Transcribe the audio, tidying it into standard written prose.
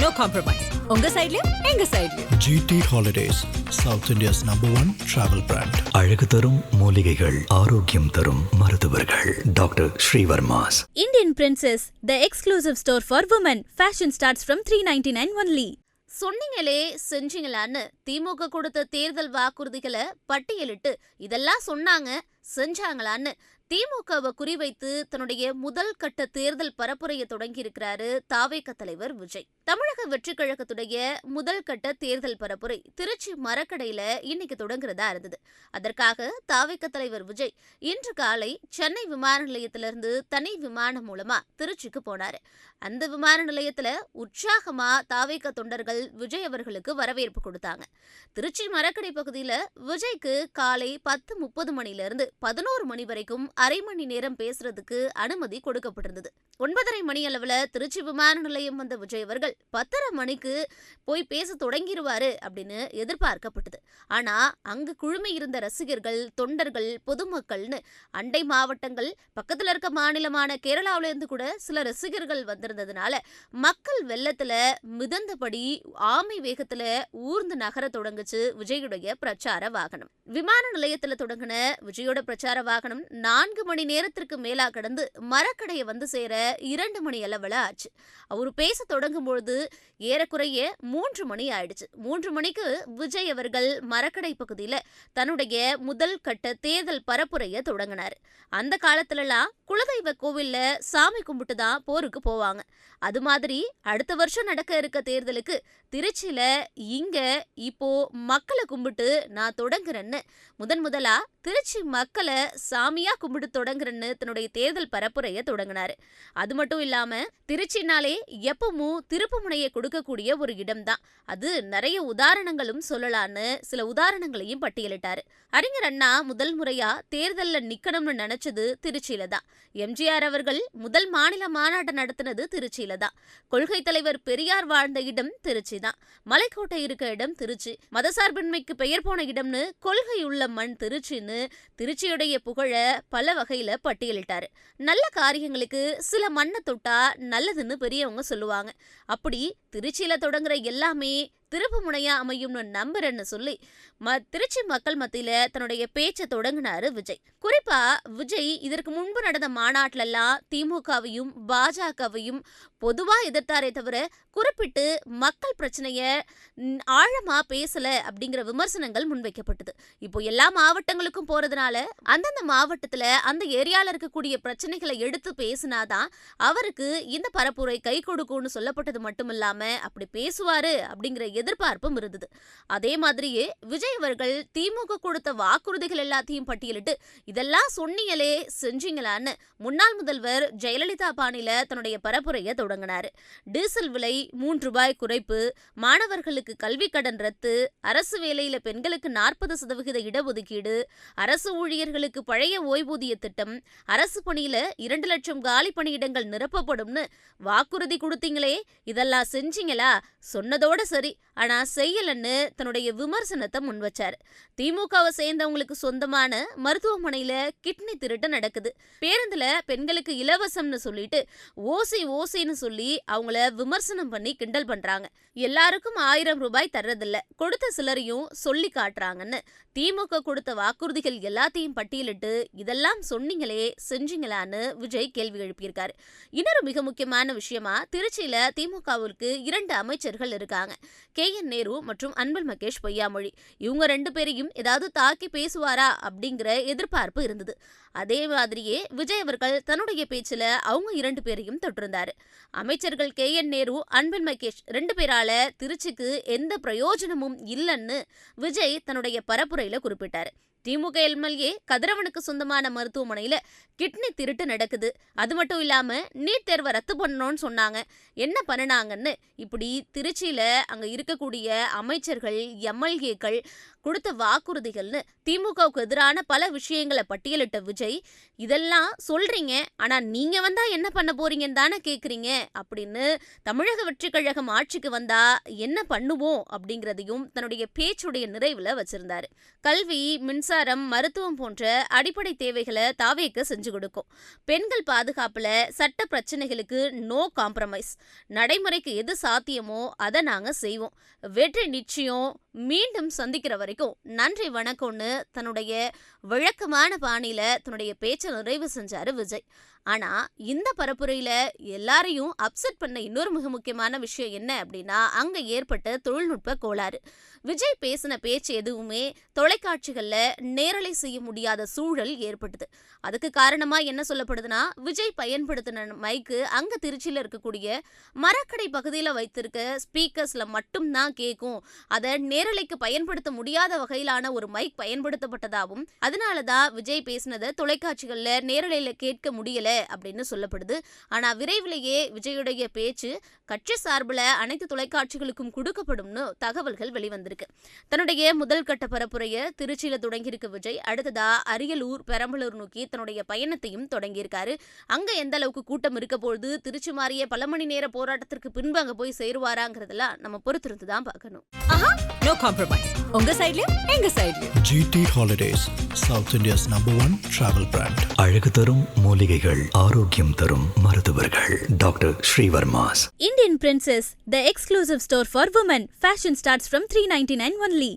No compromise. உங்க சைடுலயும் எங்க சைடுலயும். GT Holidays, South India's #1 travel brand. அழகு தரும் மூலிகைகள், ஆரோக்கியம் தரும் மருத்துவர்கள். Doctor Srivarma's. Indian Princess, the exclusive store for women. Fashion starts from $399 only. சொன்னீங்களே செஞ்சீங்களான்னு திமுக கொடுத்த தேர்தல் வாக்குறுதிகளை பட்டியலிட்டு இதெல்லாம் சொன்னாங்க செஞ்சாங்களான்னு திமுகவை குறிவைத்து தன்னுடைய முதல் கட்ட தேர்தல் பரப்புரையை தொடங்கி இருக்கிறாரு தாவேக தலைவர் விஜய். தமிழக வெற்றி கழகத்துடைய முதல் கட்ட தேர்தல் பரப்புரை திருச்சி மரக்கடையில இன்னைக்கு தொடங்குறதா இருந்தது. அதற்காக தாவேக தலைவர் விஜய் இன்று காலை சென்னை விமான நிலையத்திலிருந்து தனி விமானம் மூலமா திருச்சிக்கு போனாரு. அந்த விமான நிலையத்துல உற்சாகமா தாவேக தொண்டர்கள் விஜய் அவர்களுக்கு வரவேற்பு கொடுத்தாங்க. திருச்சி மரக்கடை பகுதியில விஜய்க்கு காலை 10:30 மணிலிருந்து 11 மணி வரைக்கும் அரை மணி நேரம் பேசுறதுக்கு அனுமதி கொடுக்கப்பட்டிருந்தது. 9:30 மணி அளவுல திருச்சி விமான நிலையம் வந்த விஜய் அவர்கள் 10:30 மணிக்கு போய் பேச தொடங்கிடுவாரு அப்படின்னு எதிர்பார்க்கப்பட்டது. ஆனா அங்கு குழுமி இருந்த ரசிகர்கள், தொண்டர்கள், பொதுமக்கள்னு அண்டை மாவட்டங்கள், பக்கத்துல இருக்க மாநிலமான கேரளாவில இருந்து கூட சில ரசிகர்கள் வந்திருந்ததுனால மக்கள் வெள்ளத்துல மிதந்தபடி ஆமை வேகத்துல ஊர்ந்து நகர தொடங்குச்சு விஜயுடைய பிரச்சார வாகனம். விமான நிலையத்துல தொடங்கின விஜயோட பிரச்சார வாகனம் 4 மணி நேரத்திற்கு மேலா கடந்து மரக்கடையை வந்து சேர 2 மணி அளவுல ஆச்சு. அவரு பேச தொடங்கும் பொழுது ஏறக்குறைய 3 மணி ஆயிடுச்சு. 3 மணிக்கு விஜய் அவர்கள் மரக்கடை பகுதியில தன்னுடைய முதல் கட்ட தேர்தல் பரப்புரைய தொடங்கினாரு. அந்த காலத்துலலாம் குலதெய்வ கோவில்ல சாமி கும்பிட்டு தான் போருக்கு போவாங்க. அது மாதிரி அடுத்த வருஷம் நடக்க இருக்க தேர்தலுக்கு திருச்சியில இங்க இப்போ மக்களை கும்பிட்டு நான் தொடங்குறேன்னு முதலா திருச்சி மக்களை சாமியா கும்பிட்டு தொடங்குறேன்னு தன்னுடைய தேர்தல் பரப்புரைய தொடங்கினாரு. அது மட்டும் இல்லாம திருச்சினாலே எப்பவும் திருப்பு முனையை கொடுக்கக்கூடிய ஒரு இடம் தான். அது நிறைய உதாரணங்களும் சொல்லலான்னு சில உதாரணங்களையும் பட்டியலிட்டாரு. அறிஞர் அண்ணா முதல் முறையா தேர்தல்ல நிக்கணும்னு நினைச்சது திருச்சியில தான். எம்ஜிஆர் அவர்கள் முதல் மாநில மாநாட்டை நடத்தினது திருச்சியில தான். கொள்கை தலைவர் பெரியார் வாழ்ந்த இடம் திருச்சி தான். மலைக்கோட்டை இருக்க இடம் திருச்சி. மதசார்பின்மைக்கு பெயர் போன இடம்னு கொள்கை உள்ள மண் திருச்சின்னு திருச்சியுடைய புகழ பல வகையில பட்டியலிட்டாரு. நல்ல காரியங்களுக்கு சில மண்ணை தொட்டா நல்லதுன்னு பெரியவங்க சொல்லுவாங்க. அப்படி திருச்சியில தொடங்குற எல்லாமே திருப்பு முனையா அமையும்னு நம்புறேன்னு சொல்லி திருச்சி மக்கள் மத்தியில தன்னுடைய பேச்சை தொடங்கினாரு விஜய். குறிப்பா விஜய் இதற்கு முன்பு நடந்த மாநாட்டிலெல்லாம் திமுகவையும் பாஜகவையும் பொதுவா எதிர்த்தாரே தவிர குறிப்பிட்டு மக்கள் பிரச்சனைய ஆழமா பேசல அப்படிங்கிற விமர்சனங்கள் முன்வைக்கப்பட்டது. இப்போ எல்லா மாவட்டங்களுக்கும் போறதுனால அந்தந்த மாவட்டத்துல அந்த ஏரியால இருக்கக்கூடிய பிரச்சனைகளை எடுத்து பேசினாதான் அவருக்கு இந்த பரப்புரை கை கொடுக்கும்னு சொல்லப்பட்டது மட்டும் இல்லாம அப்படி பேசுவாரு அப்படிங்கிற எதிர்பார்ப்பும் இருந்தது. அதே மாதிரியே விஜய் அவர்கள் திமுக கொடுத்த வாக்குறுதிகள் எல்லாத்தையும் பட்டியலிட்டு இதெல்லாம் சொன்னீங்களே செஞ்சீங்களான்னு முன்னாள் முதல்வர் ஜெயலலிதா பாணியில தன்னுடைய பரப்புரையை தொடங்கினாரு. டீசல் விலை 3 ரூபாய் குறைப்பு, மாணவர்களுக்கு கல்வி கடன் ரத்து, அரசு வேலையில பெண்களுக்கு 40% இடஒதுக்கீடு, அரசு ஊழியர்களுக்கு பழைய ஓய்வூதிய திட்டம், அரசு பணியில 2 லட்சம் காலி பணியிடங்கள் நிரப்பப்படும்னு வாக்குறுதி கொடுத்தீங்களே இதெல்லாம் செஞ்சீங்களா? சொன்னதோட சரி, ஆனா செய்யலன்னு தன்னுடைய விமர்சனத்தை முன்வச்சாரு. திமுகவை சேர்ந்தவங்களுக்கு சொந்தமான மருத்துவமனையில கிட்னி திருட்டு நடக்குது. பேருந்துல பெண்களுக்கு இலவசம்னு சொல்லிட்டு ஓசின்னு சொல்லி அவங்கள விமர்சனம் பண்ணி கிண்டல் பண்றாங்க. எல்லாருக்கும் 1000 ரூபாய் தர்றதில்ல, கொடுத்த சிலரையும் சொல்லி காட்டுறாங்கன்னு திமுக கொடுத்த வாக்குறுதிகள் எல்லாத்தையும் பட்டியலிட்டு இதெல்லாம் சொன்னீங்களே செஞ்சீங்களான்னு விஜய் கேள்வி எழுப்பியிருக்காரு. இன்னொரு மிக முக்கியமான விஷயமா திருச்சியில திமுகவிற்கு 2 அமைச்சர்கள் இருக்காங்க. KN நேரு மற்றும் அன்பில் மகேஷ் பொய்யாமொழி. இவங்க 2 பேரையும் ஏதாவது தாக்கி பேசுவாரா அப்படிங்கிற எதிர்பார்ப்பு இருந்தது. அதே மாதிரியே விஜய் அவர்கள் தன்னுடைய பேச்சுல அவங்க 2 பேரையும் தொட்டிருந்தாரு. அமைச்சர்கள் KN நேரு, அன்பில் மகேஷ் 2 பேரால திருச்சிக்கு எந்த பிரயோஜனமும் இல்லைன்னு விஜய் தன்னுடைய பரப்புரையில குறிப்பிட்டாரு. திமுக MLA கதிரவனுக்கு சொந்தமான மருத்துவமனையில கிட்னி திருட்டு நடக்குது. அது மட்டும் இல்லாம நீட் தேர்வை ரத்து பண்ணணும்னு சொன்னாங்க. என்ன பண்ணினாங்கன்னு இப்படி திருச்சியில அங்க இருக்கக்கூடிய அமைச்சர்கள், MLAக்கள் கொடுத்த வாக்குறுதிகள்னு திமுகவுக்கு எதிரான பல விஷயங்களை பட்டியலிட்ட விஜய், இதெல்லாம் சொல்றீங்க, ஆனா நீங்க வந்தா என்ன பண்ண போறீங்கன்னு தானே கேக்குறீங்க அப்படின்னு தமிழக வெற்றி கழகம் ஆட்சிக்கு வந்தா என்ன பண்ணுவோம் அப்படிங்கிறதையும் தன்னுடைய பேச்சுடைய நிறைவுல வச்சிருந்தாரு. கல்வி, மின்சாரம், மருத்துவம் போன்ற அடிப்படை தேவைகளை தாவேக்கு செஞ்சு கொடுக்கும். பெண்கள் பாதுகாப்புல சட்ட பிரச்சனைகளுக்கு நோ காம்ப்ரமைஸ். நடைமுறைக்கு எது சாத்தியமோ அதை நாங்க செய்வோம். வெற்றி நிச்சயம். மீண்டும் சந்திக்கிற வரைக்கும் நன்றி வணக்கம்னு தன்னுடைய வழக்கமான பாணியில தன்னுடைய பேச்சை நிறைவு செஞ்சாரு விஜய். ஆனா இந்த பரப்புரையில எல்லாரையும் அப்செட் பண்ண இன்னொரு மிக முக்கியமான விஷயம் என்ன அப்படின்னா, அங்க ஏற்பட்ட தொழில்நுட்ப கோளாறு. விஜய் பேசின பேச்சு எதுவுமே தொலைக்காட்சிகள்ல நேரலை செய்ய முடியாத சூழல் ஏற்பட்டது. அதுக்கு காரணமா என்ன சொல்லப்படுதுன்னா, விஜய் பயன்படுத்தின மைக்கு அங்க திருச்சியில இருக்கக்கூடிய மரக்கடை பகுதியில வைத்திருக்க ஸ்பீக்கர்ஸ்ல மட்டும்தான் கேட்கும். அதை நேரலைக்கு பயன்படுத்த முடியாத வகையிலான ஒரு மைக் பயன்படுத்தப்பட்டதாகவும், அதனாலதான் விஜய் பேசினதை தொலைக்காட்சிகள்ல நேரலையில கேட்க முடியல அப்படின்னு சொல்லப்படுது. ஆனா விரைவிலேயே விஜயுடைய பேச்சு கட்சி சார்பில் அனைத்து தொலைக்காட்சிகளுக்கும் கொடுக்கப்படும்னு தகவல்கள் வெளிவந்திருக்கு. தன்னுடைய முதல் கட்ட பரப்புரையை திருச்சியில தொடங்கியிருக்கு விஜய். அடுத்ததா அரியலூர், பெரம்பலூர் நோக்கி தன்னுடைய பயணத்தையும் தொடங்கியிருக்காரு. அங்க எந்த அளவுக்கு கூட்டம் இருக்க பொழுது, திருச்சி மாறிய பல மணி நேர போராட்டத்திற்கு பின்பு அங்க போய் சேருவாராங்கிறதெல்லாம் நம்ம பொறுத்திருந்து தான் பார்க்கணும். No compromise. உங்க சைட்லயும் எங்க சைட்லயும். GT Holidays, South India's #1 travel brand. அழகு தரும் மூலிகைகள், ஆரோக்கியம் தரும் மருத்துவர்கள். Doctor Srivarma's. Indian Princess, the exclusive store for women. Fashion starts from $399 only.